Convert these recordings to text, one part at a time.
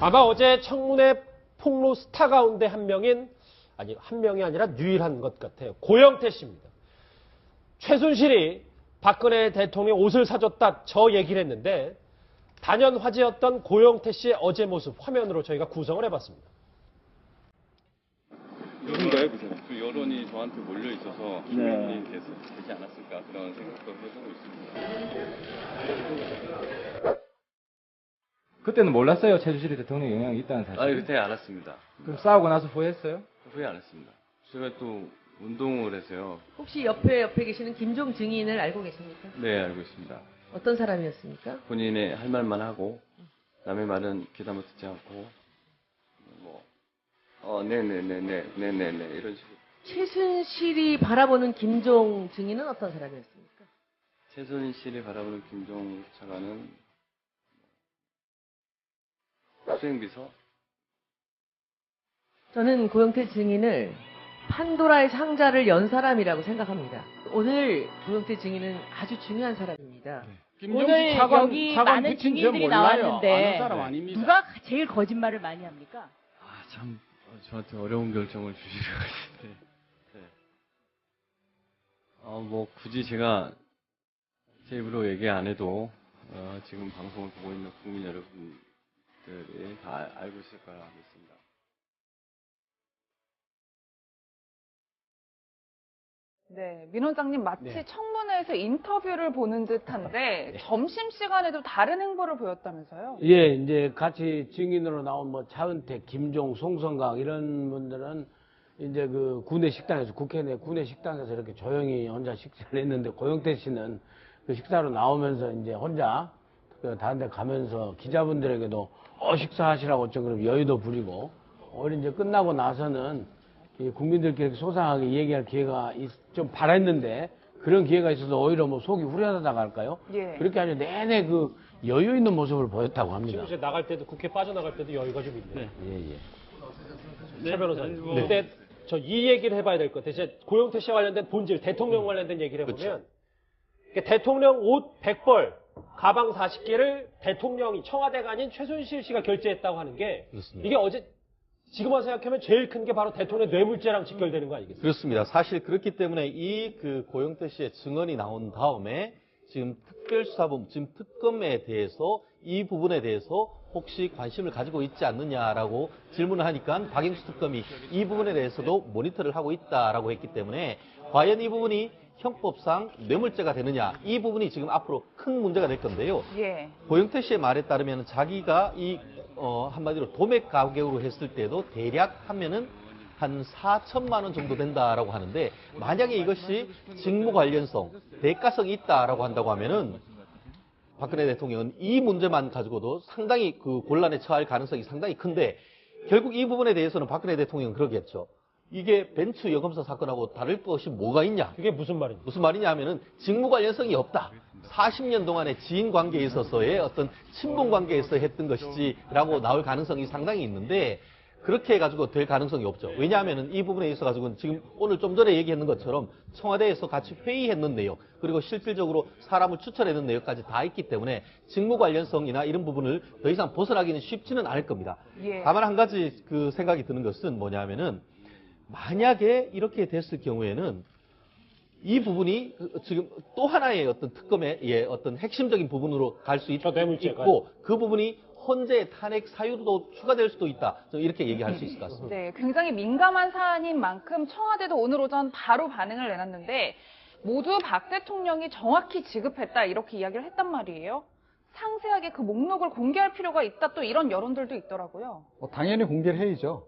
아마 어제 청문회 폭로 스타 가운데 한 명이 아니라 유일한 것 같아요. 고영태 씨입니다. 최순실이 박근혜 대통령 옷을 사줬다 저 얘기를 했는데 단연 화제였던 고영태 씨의 어제 모습 화면으로 저희가 구성을 해봤습니다. 누군가요, 그 사람? 그 여론이 저한테 몰려 있어서 기분이 되지 않았을까 그런 생각도 해보고 있습니다. 그때는 몰랐어요. 최순실 대통령 영향이 있다는 사실. 아니 그때 알았습니다. 그럼 싸우고 나서 후회했어요? 후회 안 했습니다. 제가 또 운동을 해서요. 혹시 옆에 계시는 김종 증인을 알고 계십니까? 네, 알고 있습니다. 어떤 사람이었습니까? 본인의 할 말만 하고 남의 말은 귀담아 듣지 않고 네네네네 이런 식으로. 최순실이 바라보는 김종 증인은 어떤 사람이었습니까? 최순실이 바라보는 김종 차관은 수행비서? 저는 고영태 증인을 판도라의 상자를 연 사람이라고 생각합니다. 오늘 고영태 증인은 아주 중요한 사람입니다. 오늘 여기 많은 증인들이 나왔는데 사람 아닙니다. 누가 제일 거짓말을 많이 합니까? 참 저한테 어려운 결정을 주시려 하시는데 뭐 굳이 제가 제 입으로 얘기 안 해도 지금 방송을 보고 있는 국민 여러분들이 다 알고 있을 거라 믿습니다. 네, 민 원장님 마치 청문회에서 인터뷰를 보는 듯한데 점심시간에도 다른 행보를 보였다면서요? 예, 이제 같이 증인으로 나온 뭐 차은택, 김종, 송성강 이런 분들은 이제 그 구내 식당에서 국회 내 구내 식당에서 이렇게 조용히 혼자 식사를 했는데 고영태 씨는 그 식사로 나오면서 이제 혼자 그 다른 데 가면서 기자분들에게도 식사하시라고 좀 그럼 여유도 부리고 오히려 이제 끝나고 나서는 이 국민들끼리 소상하게 얘기할 기회가 좀 바랬는데 그런 기회가 있어서 오히려 뭐 속이 후련하다고 할까요? 예. 그렇게 아니라 내내 그 여유 있는 모습을 보였다고 합니다. 지금 이제 나갈 때도 국회 빠져나갈 때도 여유가 좀 있네요. 예. 최 변호사님. 근데 저 이 얘기를 해봐야 될 것 같아요. 이제 고영태 씨와 관련된 본질, 대통령 관련된 얘기를 해보면 대통령 옷 100벌, 가방 40개를 대통령이 청와대가 아닌 최순실 씨가 결제했다고 하는 게 그렇습니다. 이게 어제 지금 와서 생각하면 제일 큰 게 바로 대통령 뇌물죄랑 직결되는 거 아니겠습니까? 그렇습니다. 사실 그렇기 때문에 이 그 고영태 씨의 증언이 나온 다음에 지금 특별수사본, 지금 특검에 대해서 이 부분에 대해서 혹시 관심을 가지고 있지 않느냐라고 질문을 하니까 박영수 특검이 이 부분에 대해서도 모니터를 하고 있다라고 했기 때문에 과연 이 부분이 형법상 뇌물죄가 되느냐 이 부분이 지금 앞으로 큰 문제가 될 건데요. 예. 고영태 씨의 말에 따르면 자기가 한마디로 도매 가격으로 했을 때도 대략 하면은 한 4천만 원 정도 된다라고 하는데 만약에 이것이 직무 관련성, 대가성이 있다라고 한다고 하면은 박근혜 대통령은 이 문제만 가지고도 상당히 그 곤란에 처할 가능성이 상당히 큰데 결국 이 부분에 대해서는 박근혜 대통령은 그러겠죠. 이게 벤츠 여검사 사건하고 다를 것이 뭐가 있냐? 그게 무슨 말입니까? 무슨 말이냐 하면은 직무 관련성이 없다. 40년 동안의 지인 관계에 있어서의 어떤 친분 관계에서 했던 것이지라고 나올 가능성이 상당히 있는데 그렇게 해가지고 될 가능성이 없죠. 왜냐하면은 이 부분에 있어가지고는 지금 오늘 좀 전에 얘기했는 것처럼 청와대에서 같이 회의했는 내용 그리고 실질적으로 사람을 추천했는 내용까지 다 있기 때문에 직무 관련성이나 이런 부분을 더 이상 벗어나기는 쉽지는 않을 겁니다. 예. 다만 한 가지 그 생각이 드는 것은 뭐냐면은 만약에 이렇게 됐을 경우에는 이 부분이 지금 또 하나의 어떤 특검의 어떤 핵심적인 부분으로 갈 수 있고 그 부분이 헌재 탄핵 사유도 추가될 수도 있다. 이렇게 얘기할 수 있을 것 같습니다. 네, 굉장히 민감한 사안인 만큼 청와대도 오늘 오전 바로 반응을 내놨는데 모두 박 대통령이 정확히 지급했다 이렇게 이야기를 했단 말이에요. 상세하게 그 목록을 공개할 필요가 있다 또 이런 여론들도 있더라고요. 당연히 공개를 해야죠.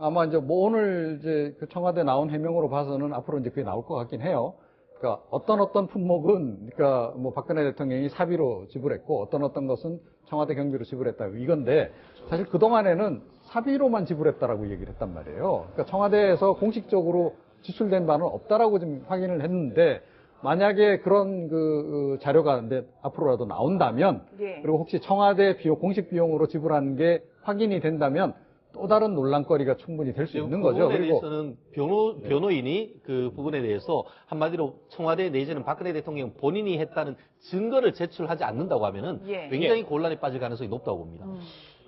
아마 이제 뭐 오늘 이제 그 청와대 나온 해명으로 봐서는 앞으로 이제 그게 나올 것 같긴 해요. 그러니까 어떤 품목은 그러니까 뭐 박근혜 대통령이 사비로 지불했고 어떤 것은 청와대 경비로 지불했다 이건데 사실 그 동안에는 사비로만 지불했다라고 얘기를 했단 말이에요. 그러니까 청와대에서 공식적으로 지출된 바는 없다라고 지금 확인을 했는데 만약에 그런 그 자료가 근데 앞으로라도 나온다면 그리고 혹시 청와대 비용 공식 비용으로 지불하는 게 확인이 된다면 또 다른 논란거리가 충분히 될 수 있는 그 거죠. 부분에 그리고 대해서는 변호인이 그 부분에 대해서 한마디로 청와대 내지는 박근혜 대통령 본인이 했다는 증거를 제출하지 않는다고 하면은 예. 굉장히 곤란에 빠질 가능성이 높다고 봅니다.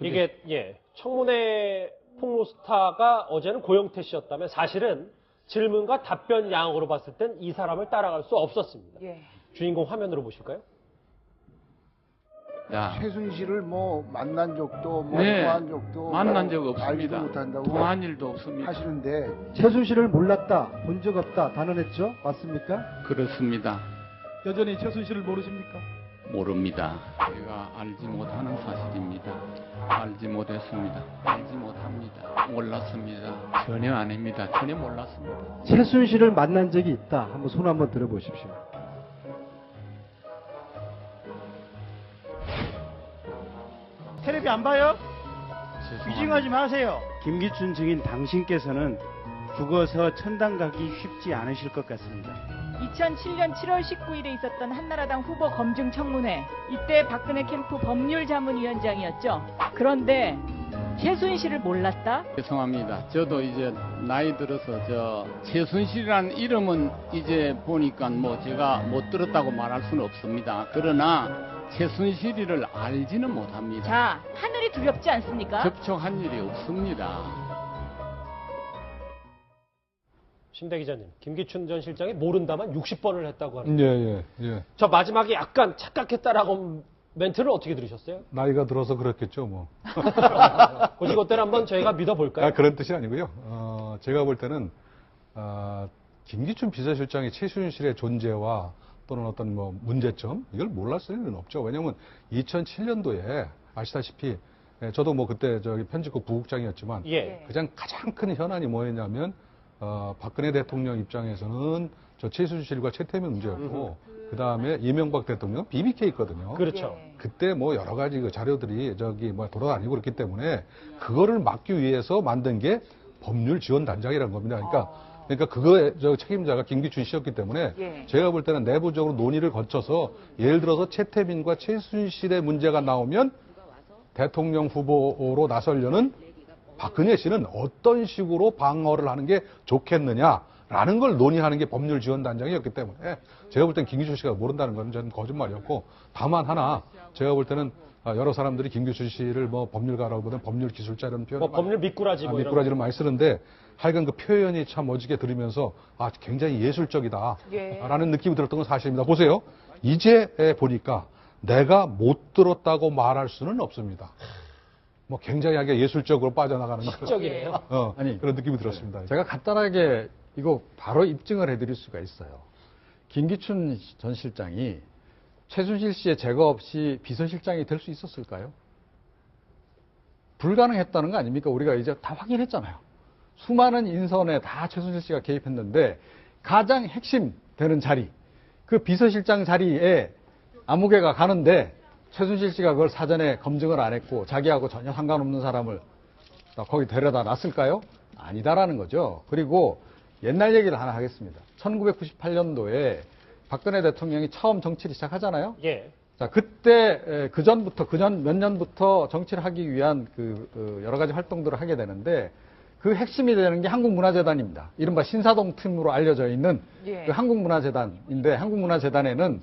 이게 청문회 폭로 스타가 어제는 고영태 씨였다면 사실은 질문과 답변 양으로 봤을 땐 이 사람을 따라갈 수 없었습니다. 예. 주인공 화면으로 보실까요? 야, 최순실을 뭐 만난 적도 뭐 네, 통화한 적도 만난 적 뭐 없습니다. 알지도 못한다고 통화한 일도 없습니다. 하시는데 최순실을 몰랐다, 본 적 없다 단언했죠? 맞습니까? 그렇습니다. 여전히 최순실을 모르십니까? 모릅니다. 제가 알지 못하는 사실입니다. 알지 못했습니다. 알지 못합니다. 몰랐습니다. 전혀 아닙니다. 전혀 몰랐습니다. 최순실을 만난 적이 있다. 한번 손 한번 들어보십시오. 텔레비 안 봐요? 죄송합니다. 위증하지 마세요. 김기춘 증인 당신께서는 죽어서 천당 가기 쉽지 않으실 것 같습니다. 2007년 7월 19일에 있었던 한나라당 후보 검증 청문회. 이때 박근혜 캠프 법률자문위원장이었죠. 그런데 최순실을 몰랐다? 죄송합니다. 저도 이제 나이 들어서 최순실이라는 이름은 이제 보니까 뭐 제가 못 들었다고 말할 수는 없습니다. 그러나 최순실이를 알지는 못합니다. 자, 하늘이 두렵지 않습니까? 접촉한 일이 없습니다. 심대 기자님, 김기춘 전 실장이 모른다만 60번을 했다고 하는데 예. 저 마지막에 약간 착각했다라고 멘트를 어떻게 들으셨어요? 나이가 들어서 그렇겠죠, 뭐. 고지고대로 한번 저희가 믿어볼까요? 그런 뜻이 아니고요. 제가 볼 때는 김기춘 비서실장이 최순실의 존재와 또는 어떤 뭐 문제점 이걸 몰랐을 리는 없죠. 왜냐하면 2007년도에 아시다시피 저도 뭐 그때 저기 편집국 부국장이었지만 가장 큰 현안이 뭐였냐면 박근혜 대통령 입장에서는 저 최순실과 최태민 문제였고 그 다음에 이명박 대통령 BBK거든요. 그렇죠. 그때 뭐 여러 가지 그 자료들이 저기 뭐 돌아다니고 그렇기 때문에 그거를 막기 위해서 만든 게 법률지원단장이라는 겁니다. 그러니까 그거의 저 책임자가 김기춘 씨였기 때문에 제가 볼 때는 내부적으로 논의를 거쳐서 예를 들어서 최태민과 최순실의 문제가 나오면 대통령 후보로 나서려는 박근혜 씨는 어떤 식으로 방어를 하는 게 좋겠느냐라는 걸 논의하는 게 법률지원단장이었기 때문에 제가 볼 때는 김기춘 씨가 모른다는 건 저는 거짓말이었고 다만 하나 제가 볼 때는 여러 사람들이 김기춘 씨를 뭐 법률가라고보다는 법률기술자 이런 표현 법률 미꾸라지 뭐 미꾸라지를 많이 쓰는데 하여간 그 표현이 참 어저께 들으면서 굉장히 예술적이다라는 느낌이 들었던 건 사실입니다. 보세요. 이제 보니까 내가 못 들었다고 말할 수는 없습니다. 뭐 굉장히 예술적으로 빠져나가는 시적이네요. 아니 그런 느낌이 들었습니다. 제가 간단하게 이거 바로 입증을 해드릴 수가 있어요. 김기춘 전 실장이 최순실 씨의 제거 없이 비서실장이 될 수 있었을까요? 불가능했다는 거 아닙니까? 우리가 이제 다 확인했잖아요. 수많은 인선에 다 최순실 씨가 개입했는데 가장 핵심 되는 자리, 그 비서실장 자리에 아무개가 가는데 최순실 씨가 그걸 사전에 검증을 안 했고 자기하고 전혀 상관없는 사람을 거기 데려다 놨을까요? 아니다라는 거죠. 그리고 옛날 얘기를 하나 하겠습니다. 1998년도에 박근혜 대통령이 처음 정치를 시작하잖아요. 자, 그때 그 전 몇 년부터 정치를 하기 위한 여러 가지 활동들을 하게 되는데 그 핵심이 되는 게 한국문화재단입니다. 이른바 신사동 팀으로 알려져 있는 그 한국문화재단인데 한국문화재단에는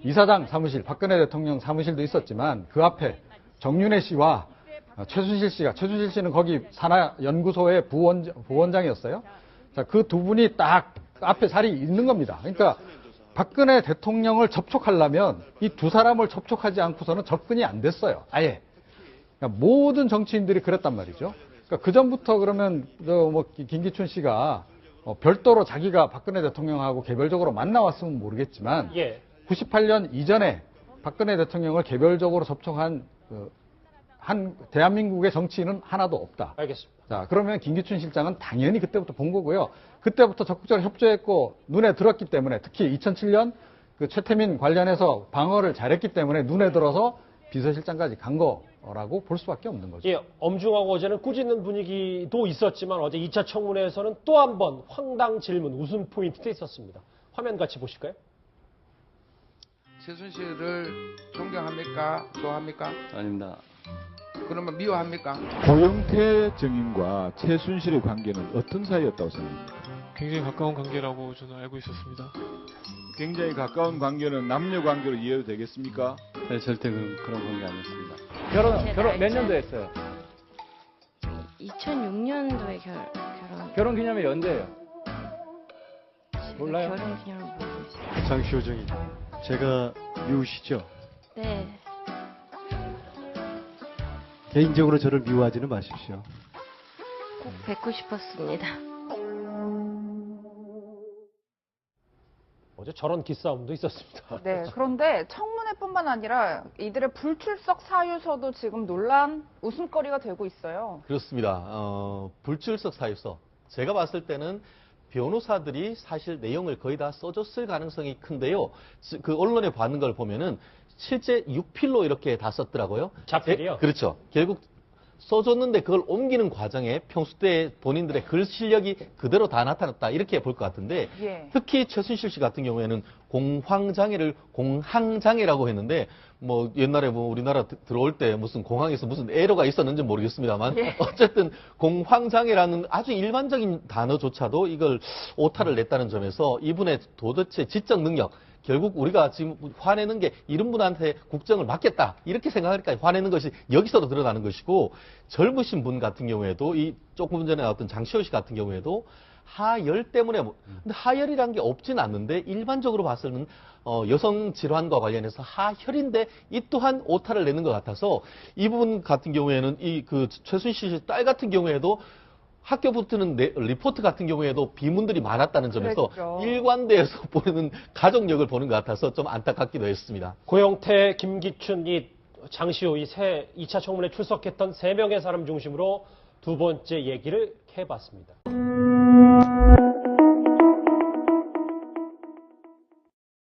이사장 사무실, 박근혜 대통령 사무실도 있었지만 그 앞에 정윤회 씨와 최순실 씨는 거기 산하연구소의 부원장이었어요. 자, 그 두 분이 딱 앞에 자리 있는 겁니다. 그러니까 박근혜 대통령을 접촉하려면 이 두 사람을 접촉하지 않고서는 접근이 안 됐어요. 아예. 그러니까 모든 정치인들이 그랬단 말이죠. 그러니까 그 전부터 그러면 김기춘 씨가 별도로 자기가 박근혜 대통령하고 개별적으로 만나왔으면 모르겠지만 98년 이전에 박근혜 대통령을 개별적으로 접촉한 한 대한민국의 정치인은 하나도 없다. 알겠습니다. 자, 그러면 김기춘 실장은 당연히 그때부터 본 거고요. 그때부터 적극적으로 협조했고 눈에 들었기 때문에 특히 2007년 그 최태민 관련해서 방어를 잘했기 때문에 눈에 들어서 비서실장까지 간 거라고 볼 수밖에 없는 거죠. 엄중하고 어제는 꾸짖는 분위기도 있었지만 어제 2차 청문회에서는 또 한 번 황당 질문, 웃음 포인트도 있었습니다. 화면 같이 보실까요? 최순실을 존경합니까? 좋아합니까? 아닙니다. 그러면 미워합니까? 고영태 증인과 최순실의 관계는 어떤 사이였다고 생각합니까? 굉장히 가까운 관계라고 저는 알고 있었습니다. 굉장히 가까운 관계는 남녀 관계로 이해도 되겠습니까? 네, 절대 그런 관계 아니었습니다. 결혼 몇 년도 했어요? 2006년도에 결혼. 결혼 기념일 언제예요? 몰라요? 결혼 기념일 모르겠어요. 장시호 증인, 제가 미우시죠? 네. 개인적으로 저를 미워하지는 마십시오. 꼭 뵙고 싶었습니다. 어제 저런 기싸움도 있었습니다. 네, 그런데 청문회뿐만 아니라 이들의 불출석 사유서도 지금 논란, 웃음거리가 되고 있어요. 그렇습니다. 불출석 사유서. 제가 봤을 때는 변호사들이 사실 내용을 거의 다 써줬을 가능성이 큰데요. 그 언론에 받는 걸 보면은 실제 6필로 이렇게 다 썼더라고요. 자필이요? 그렇죠. 결국 써줬는데 그걸 ом기는 과정에 평소 때 본인들의 글 실력이 그대로 다 나타났다 이렇게 볼 것 같은데 예. 특히 최순실 씨 같은 경우에는 공황장애를 공항장애라고 했는데 뭐 옛날에 뭐 우리나라 들어올 때 무슨 공항에서 무슨 에러가 있었는지 모르겠습니다만 예. 어쨌든 공황장애라는 아주 일반적인 단어조차도 이걸 오타를 냈다는 점에서 이분의 도대체 지적 능력 결국 우리가 지금 화내는 게 이런 분한테 국정을 맡겠다 이렇게 생각하니까 화내는 것이 여기서도 드러나는 것이고 젊으신 분 같은 경우에도 이 조금 전에 나왔던 장시호 씨 같은 경우에도 하열 때문에 근데 하열이란 게 없진 않는데 일반적으로 봐서는 여성 질환과 관련해서 하혈인데 이 또한 오타를 내는 것 같아서 이분 같은 경우에는 이 그 최순실 씨 딸 같은 경우에도 학교 붙는 리포트 같은 경우에도 비문들이 많았다는 점에서 그랬죠. 일관되어서 보는 가족력을 보는 것 같아서 좀 안타깝기도 했습니다. 고영태, 김기춘, 장시호 이 2차 청문회 출석했던 3명의 사람 중심으로 두 번째 얘기를 해봤습니다.